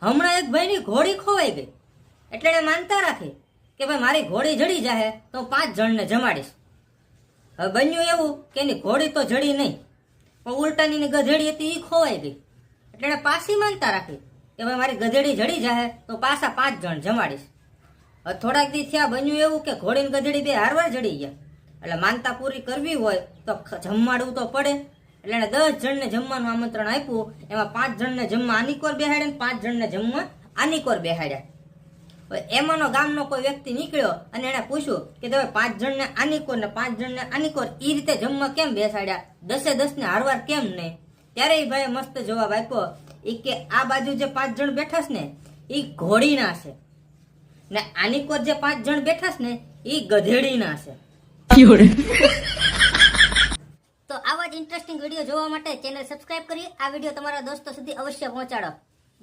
હમણાં એક ભાઈની ઘોડી ખોવાઈ ગઈ એટલે એને માનતા રાખી કે ભાઈ મારી ઘોડી જડી જાય તો હું 5 જણને જમાડીશ. હવે બન્યું એવું કે એની ઘોડી તો જડી નહીં, પણ ઉલટાની ગધેડી હતી એ ખોવાઈ ગઈ એટલે એને પાછી માનતા રાખી કે ભાઈ મારી ગધેડી જડી જાય તો પાછા 5 જણ જમાડીશ. હવે થોડાક દી થયા બન્યું એવું કે ઘોડી ને ગધેડી બે હારવાર જડી ગયા એટલે માનતા પૂરી કરવી હોય તો જમાડવું તો પડે. એટલે એને 10 જણને જમવાનું આમંત્રણ આપ્યું. એમાં 5 જણને જમવા આની કોર બેહાડ્યા ને 5 જણને જમવા આની કોર બેહાડ્યા. હવે એમાંનો ગામનો કોઈ વ્યક્તિ નીકળ્યો અને એને પૂછ્યું કે તમે 5 જણને આની કોર ને 5 જણને આની કોર એ રીતે જમવા કેમ બેસાડ્યા, 10 ને હારવાર કેમ નહીં? ત્યારે એ ભાઈએ મસ્ત જવાબ આપ્યો એ કે આ બાજુ જે 5 જણ બેઠા છે ને એ ઘોડીના છે ને આની કોર જે 5 જણ બેઠા છે ને એ ગધેડીના છે. તો આવા જ ઇન્ટરેસ્ટિંગ વિડીયો જોવા માટે ચેનલ સબસ્ક્રાઇબ કરી આ વિડીયો તમારા દોસ્તો સુધી અવશ્ય પહોંચાડો.